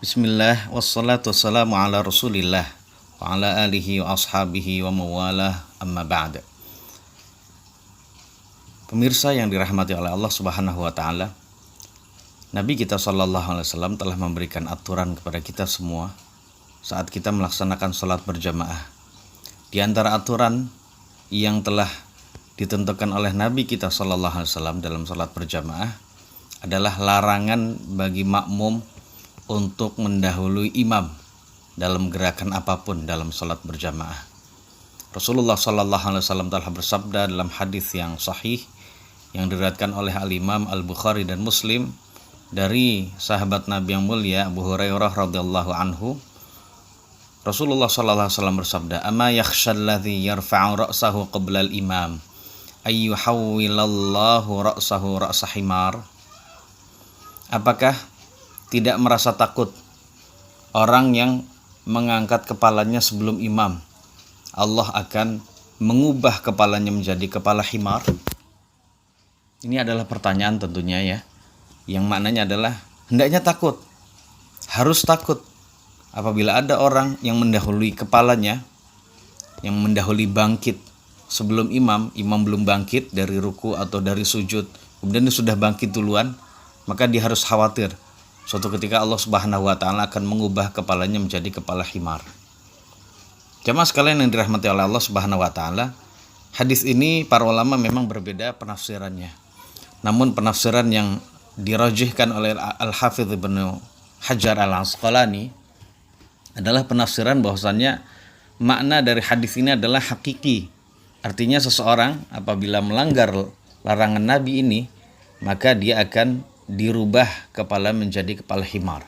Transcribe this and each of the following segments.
Bismillah, wassalatu wassalamu ala rasulillah wa ala alihi wa ashabihi wa mawalah, amma ba'da. Pemirsa yang dirahmati oleh Allah subhanahu wa ta'ala, Nabi kita SAW telah memberikan aturan kepada kita semua saat kita melaksanakan sholat berjamaah. Di antara aturan yang telah ditentukan oleh Nabi kita SAW dalam sholat berjamaah adalah larangan bagi makmum untuk mendahului imam dalam gerakan apapun dalam sholat berjamaah. Rasulullah SAW telah bersabda dalam hadis yang sahih yang diriwayatkan oleh Al-Imam Al-Bukhari dan Muslim dari sahabat Nabi yang mulia Abu Hurairah radhiyallahu anhu. Rasulullah SAW bersabda, "Ama yakhshal ladzi yarfa'u ra'sahu qabla al-imam ayyuhawwilallahu ra'sahu ra'sa himar." Apakah tidak merasa takut orang yang mengangkat kepalanya sebelum imam, Allah akan mengubah kepalanya menjadi kepala himar? Ini adalah pertanyaan tentunya ya, yang maknanya adalah hendaknya takut, harus takut apabila ada orang yang mendahului kepalanya, yang mendahului bangkit sebelum imam belum bangkit dari ruku atau dari sujud, kemudian dia sudah bangkit duluan, maka dia harus khawatir suatu ketika Allah Subhanahu wa ta'ala akan mengubah kepalanya menjadi kepala himar. Jamaah sekalian yang dirahmati oleh Allah Subhanahu wa ta'ala, hadis ini para ulama memang berbeda penafsirannya. Namun penafsiran yang dirajihkan oleh Al-Hafidz Ibnu Hajar Al-Asqalani adalah penafsiran bahwasannya makna dari hadis ini adalah hakiki. Artinya seseorang apabila melanggar larangan Nabi ini, maka dia akan dirubah kepala menjadi kepala himar.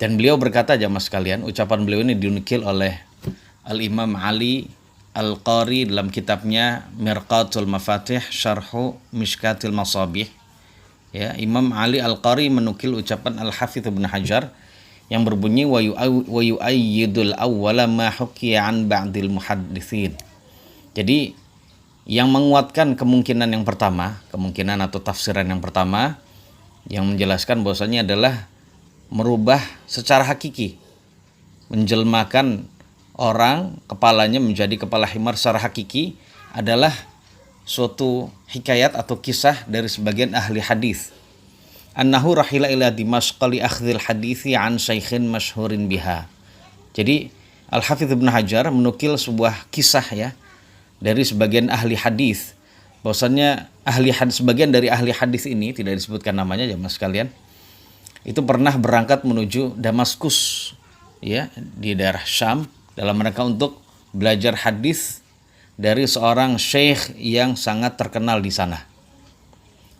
Dan beliau berkata, jamaah sekalian, ucapan beliau ini dinukil oleh Al-Imam Ali Al-Qari dalam kitabnya Mirqatul Mafatih Syarhu Mishkatil Masabih. Ya, Imam Ali Al-Qari menukil ucapan Al-Hafidz Ibnu Hajar yang berbunyi wa yu'ayyidul awwala ma hukiya an ba'dil muhadditsin. Jadi yang menguatkan kemungkinan yang pertama, kemungkinan atau tafsiran yang pertama yang menjelaskan bahwasanya adalah merubah secara hakiki, menjelmakan orang kepalanya menjadi kepala himar secara hakiki adalah suatu hikayat atau kisah dari sebagian ahli hadis. Annahu rahila ila Dimashq li akhdhil hadithi an syaikhin masyhurin biha. Jadi Al-Hafidz Ibnu Hajar menukil sebuah kisah ya dari sebagian ahli hadis, bahwasannya sebagian dari ahli hadis ini tidak disebutkan namanya jamaah sekalian, itu pernah berangkat menuju Damaskus ya di daerah Syam dalam rangka untuk belajar hadis dari seorang syekh yang sangat terkenal di sana.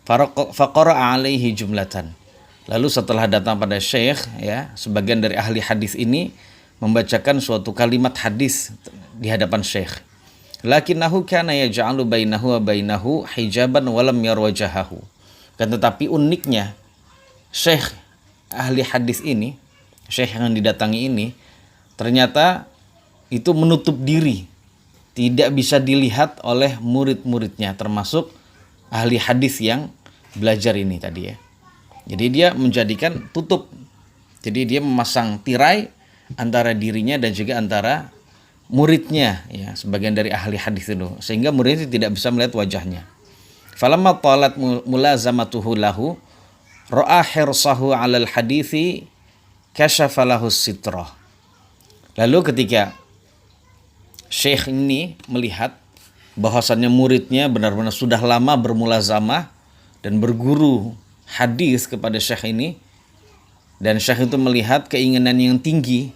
Faqara'a alaihi jumlatan. Lalu setelah datang pada syekh ya, sebagian dari ahli hadis ini membacakan suatu kalimat hadis di hadapan syekh. Lakinnahu kana yaj'alu bainahu wa bainahu hijaban wa lam yar wajahahu. Kan tetapi uniknya syekh ahli hadis ini, syekh yang didatangi ini ternyata itu menutup diri, tidak bisa dilihat oleh murid-muridnya termasuk ahli hadis yang belajar ini tadi ya. Jadi dia menjadikan tutup. Jadi dia memasang tirai antara dirinya dan juga antara muridnya ya, sebagian dari ahli hadis itu, sehingga muridnya tidak bisa melihat wajahnya. Falamma talat mulazamatuhu lahu ra'a hirsahu 'alal hadithi kashafa lahu sitrah. Lalu ketika syekh ini melihat bahwasannya muridnya benar-benar sudah lama bermulazamah dan berguru hadis kepada syekh ini, dan syekh itu melihat keinginan yang tinggi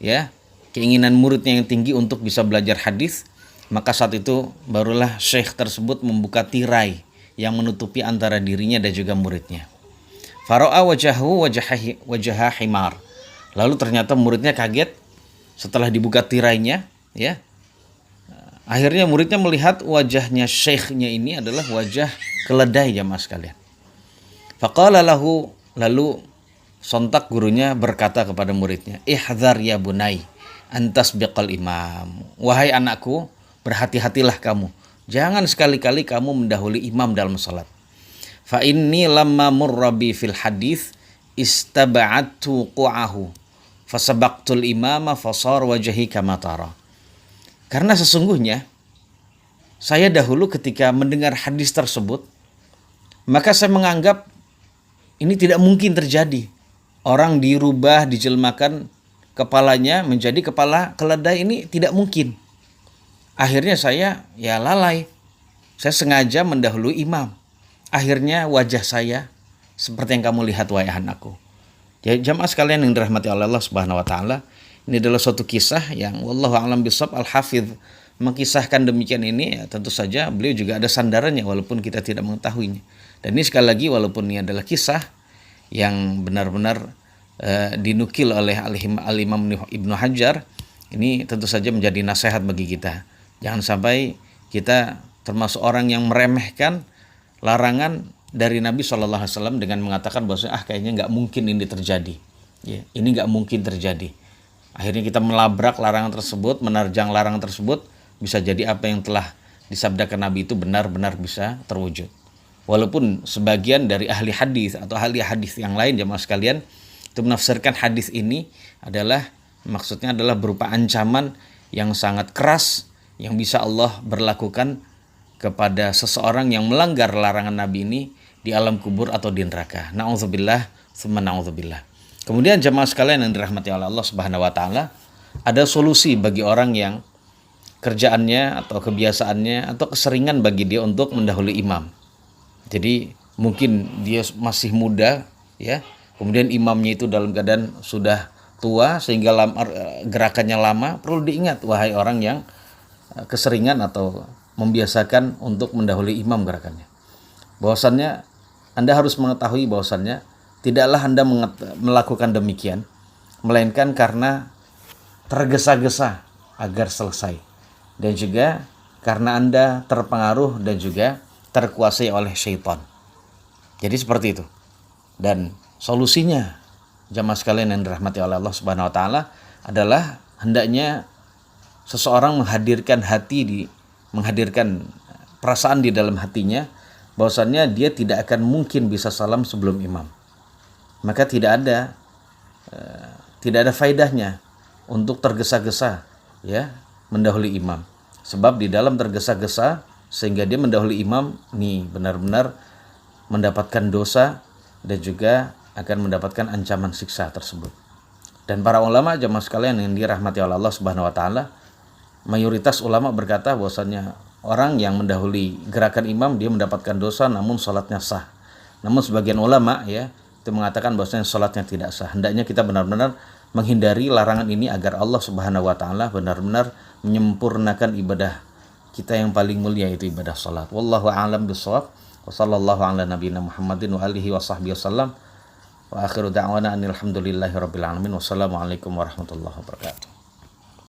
ya, keinginan muridnya yang tinggi untuk bisa belajar hadis, maka saat itu barulah syekh tersebut membuka tirai yang menutupi antara dirinya dan juga muridnya. Fara'a wajahu wajaha himar. Lalu ternyata muridnya kaget setelah dibuka tirainya ya. Akhirnya muridnya melihat wajahnya syekhnya ini adalah wajah keledai jamaah sekalian. Faqala lahu, lalu sontak gurunya berkata kepada muridnya, "Ihdzar ya bunai antas biqal imam." Wahai anakku, berhati-hatilah kamu, jangan sekali-kali kamu mendahului imam dalam salat. Fa inni lamma murrabi fil hadis istaba'atu qu'ahu. fasabaqtul imama fasar wajhi kama tara. Karena sesungguhnya saya dahulu ketika mendengar hadis tersebut, maka saya menganggap ini tidak mungkin terjadi. Orang dirubah, dijelmakan kepalanya menjadi kepala keledai, ini tidak mungkin. Akhirnya saya lalai. Saya sengaja mendahului imam. Akhirnya wajah saya seperti yang kamu lihat wahai anakku. Ya, jamaah sekalian yang dirahmati oleh Allah Subhanahu wa taala, ini adalah suatu kisah yang wallahu a'lam bishawab. Al-Hafidz mengkisahkan demikian ini, ya, tentu saja beliau juga ada sandarannya walaupun kita tidak mengetahuinya. Dan ini sekali lagi walaupun ini adalah kisah yang benar-benar dinukil oleh Al-Imam Ibnu Hajar, ini tentu saja menjadi nasihat bagi kita. Jangan sampai kita termasuk orang yang meremehkan larangan dari Nabi SAW dengan mengatakan bahwa kayaknya nggak mungkin ini terjadi. Ya, ini nggak mungkin terjadi. Akhirnya kita melabrak larangan tersebut, menerjang larangan tersebut, bisa jadi apa yang telah disabdakan Nabi itu benar-benar bisa terwujud. Walaupun sebagian dari ahli hadis atau ahli hadis yang lain jamaah sekalian itu menafsirkan hadis ini adalah maksudnya adalah berupa ancaman yang sangat keras yang bisa Allah berlakukan kepada seseorang yang melanggar larangan Nabi ini di alam kubur atau di neraka. Na'udzubillah, tsumma na'udzubillah. Kemudian jamaah sekalian yang dirahmati oleh Allah Subhanahu wa taala, ada solusi bagi orang yang kerjaannya atau kebiasaannya atau keseringan bagi dia untuk mendahului imam. Jadi mungkin dia masih muda, ya. Kemudian imamnya itu dalam keadaan sudah tua sehingga gerakannya lama. Perlu diingat wahai orang yang keseringan atau membiasakan untuk mendahului imam gerakannya, bahwasannya Anda harus mengetahui bahwasannya tidaklah Anda melakukan demikian melainkan karena tergesa-gesa agar selesai, dan juga karena Anda terpengaruh dan juga terkuasai oleh syaitan. Jadi seperti itu. Dan solusinya jamaah sekalian yang dirahmati oleh Allah Subhanahu wa taala adalah hendaknya seseorang menghadirkan perasaan di dalam hatinya bahwasannya dia tidak akan mungkin bisa salam sebelum imam. Maka tidak ada faedahnya untuk tergesa-gesa, ya, mendahului imam. Sebab di dalam tergesa-gesa sehingga dia mendahului imam ini benar-benar mendapatkan dosa dan juga akan mendapatkan ancaman siksa tersebut. Dan para ulama jamaah sekalian yang dirahmati oleh Allah Subhanahu wa taala, mayoritas ulama berkata bahwasannya orang yang mendahului gerakan imam dia mendapatkan dosa namun salatnya sah. Namun sebagian ulama, ya, itu mengatakan bahwasanya salatnya tidak sah. Hendaknya kita benar-benar menghindari larangan ini agar Allah Subhanahu wa taala benar-benar menyempurnakan ibadah kita yang paling mulia, yaitu ibadah salat. Wallahu a'lam bishawab. Wa sallallahu ala nabiyina Muhammadin wa alihi wa sahbihi wasallam. Wa akhiru da'wana anil hamdulillahi rabbil alamin. Wassalamualaikum warahmatullahi wabarakatuh.